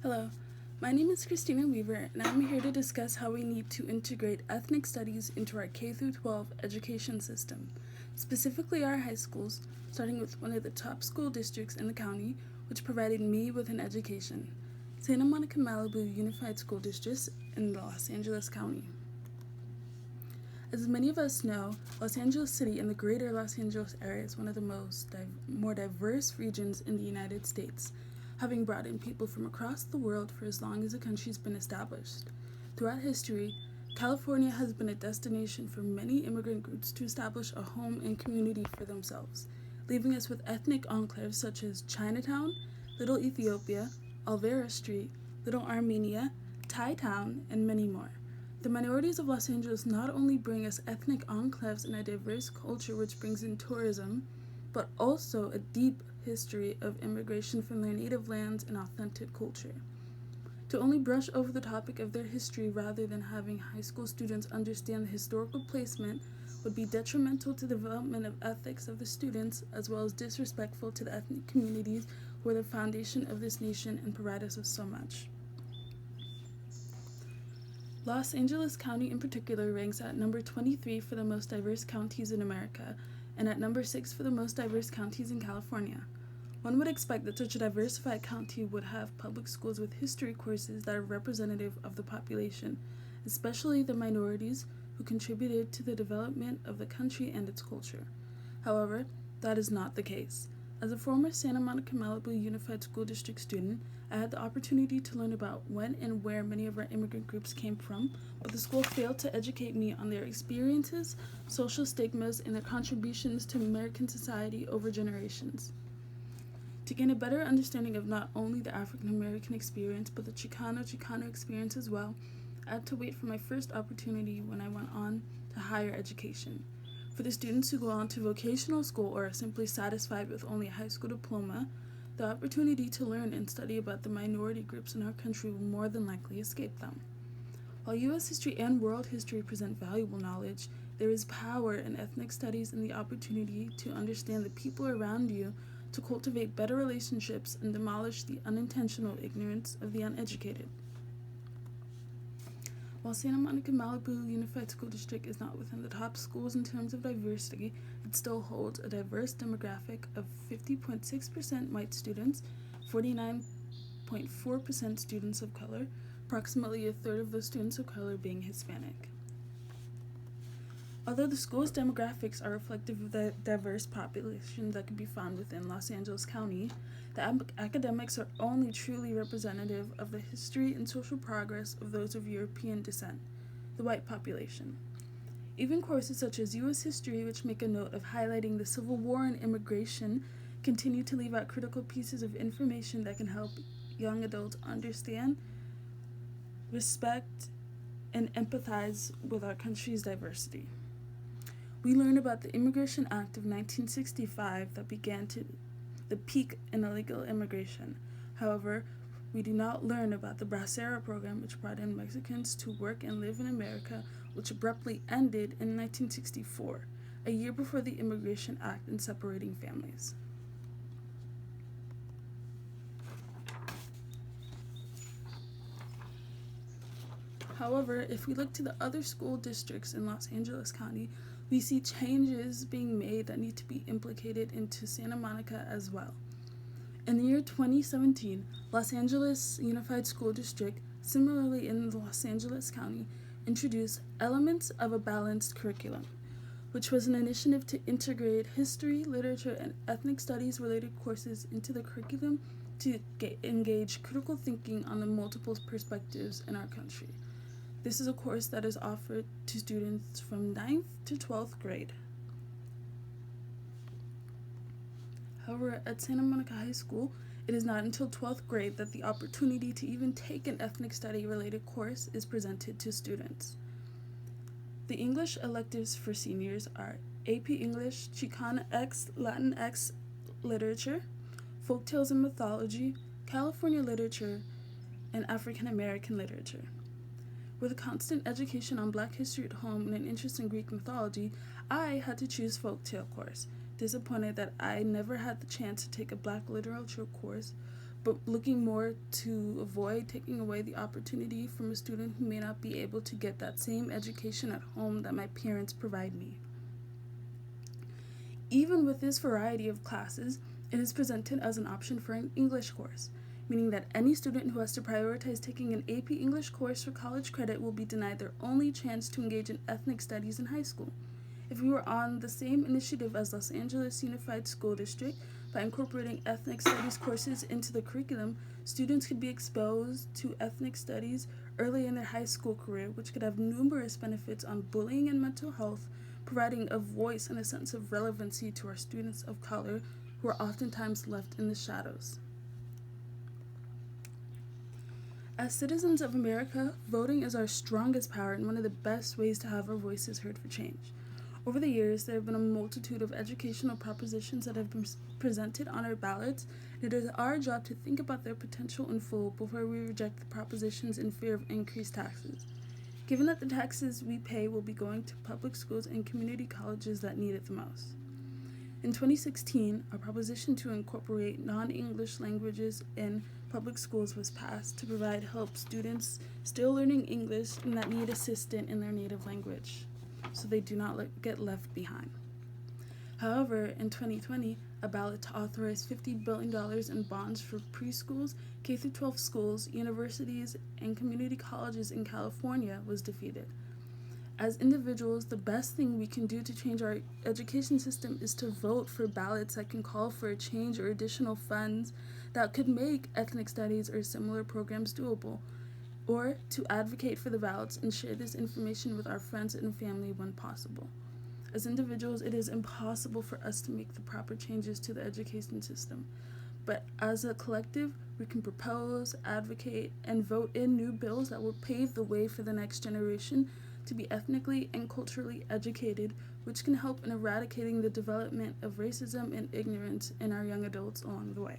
Hello, my name is Christina Weaver, and I'm here to discuss how we need to integrate ethnic studies into our K-12 education system, specifically our high schools, starting with one of the top school districts in the county, which provided me with an education, Santa Monica Malibu Unified School District in Los Angeles County. As many of us know, Los Angeles City and the greater Los Angeles area is one of the more diverse regions in the United States, having brought in people from across the world for as long as the country's been established. Throughout history, California has been a destination for many immigrant groups to establish a home and community for themselves, leaving us with ethnic enclaves such as Chinatown, Little Ethiopia, Olvera Street, Little Armenia, Thai Town, and many more. The minorities of Los Angeles not only bring us ethnic enclaves and a diverse culture which brings in tourism, but also a deep history of immigration from their native lands and authentic culture. To only brush over the topic of their history rather than having high school students understand the historical placement would be detrimental to the development of ethics of the students, as well as disrespectful to the ethnic communities who are the foundation of this nation and provide us with so much. Los Angeles County in particular ranks at number 23 for the most diverse counties in America, and at number 6 for the most diverse counties in California. One would expect that such a diversified county would have public schools with history courses that are representative of the population, especially the minorities who contributed to the development of the country and its culture. However, that is not the case. As a former Santa Monica Malibu Unified School District student, I had the opportunity to learn about when and where many of our immigrant groups came from, but the school failed to educate me on their experiences, social stigmas, and their contributions to American society over generations. To gain a better understanding of not only the African American experience, but the Chicano experience as well, I had to wait for my first opportunity when I went on to higher education. For the students who go on to vocational school or are simply satisfied with only a high school diploma, the opportunity to learn and study about the minority groups in our country will more than likely escape them. While U.S. history and world history present valuable knowledge, there is power in ethnic studies and the opportunity to understand the people around you, to cultivate better relationships and demolish the unintentional ignorance of the uneducated. While Santa Monica Malibu Unified School District is not within the top schools in terms of diversity, it still holds a diverse demographic of 50.6% white students, 49.4% students of color, approximately a third of those students of color being Hispanic. Although the school's demographics are reflective of the diverse population that can be found within Los Angeles County, the academics are only truly representative of the history and social progress of those of European descent, the white population. Even courses such as U.S. history, which make a note of highlighting the Civil War and immigration, continue to leave out critical pieces of information that can help young adults understand, respect, and empathize with our country's diversity. We learn about the Immigration Act of 1965 that began the peak in illegal immigration. However, we do not learn about the Bracero program, which brought in Mexicans to work and live in America, which abruptly ended in 1964, a year before the Immigration Act and separating families. However, if we look to the other school districts in Los Angeles County, we see changes being made that need to be implicated into Santa Monica as well. In the year 2017, Los Angeles Unified School District, similarly in Los Angeles County, introduced Elements of a Balanced Curriculum, which was an initiative to integrate history, literature, and ethnic studies related courses into the curriculum to engage critical thinking on the multiple perspectives in our country. This is a course that is offered to students from 9th to 12th grade. However, at Santa Monica High School, it is not until 12th grade that the opportunity to even take an ethnic study related course is presented to students. The English electives for seniors are AP English, Chicana X, Latin X Literature, Folktales and Mythology, California Literature, and African American Literature. With a constant education on Black history at home and an interest in Greek mythology, I had to choose folktale course. Disappointed that I never had the chance to take a Black literature course, but looking more to avoid taking away the opportunity from a student who may not be able to get that same education at home that my parents provide me. Even with this variety of classes, it is presented as an option for an English course, meaning that any student who has to prioritize taking an AP English course for college credit will be denied their only chance to engage in ethnic studies in high school. If we were on the same initiative as Los Angeles Unified School District, by incorporating ethnic studies courses into the curriculum, students could be exposed to ethnic studies early in their high school career, which could have numerous benefits on bullying and mental health, providing a voice and a sense of relevancy to our students of color who are oftentimes left in the shadows. As citizens of America, voting is our strongest power and one of the best ways to have our voices heard for change. Over the years, there have been a multitude of educational propositions that have been presented on our ballots, and it is our job to think about their potential in full before we reject the propositions in fear of increased taxes. Given that the taxes we pay will be going to public schools and community colleges that need it the most. In 2016, a proposition to incorporate non-English languages in public schools was passed to provide help students still learning English and that need assistance in their native language, so they do not get left behind. However, in 2020, a ballot to authorize $50 billion in bonds for preschools, K-12 schools, universities, and community colleges in California was defeated. As individuals, the best thing we can do to change our education system is to vote for ballots that can call for a change or additional funds that could make ethnic studies or similar programs doable, or to advocate for the ballots and share this information with our friends and family when possible. As individuals, it is impossible for us to make the proper changes to the education system, but as a collective, we can propose, advocate, and vote in new bills that will pave the way for the next generation to be ethnically and culturally educated, which can help in eradicating the development of racism and ignorance in our young adults along the way.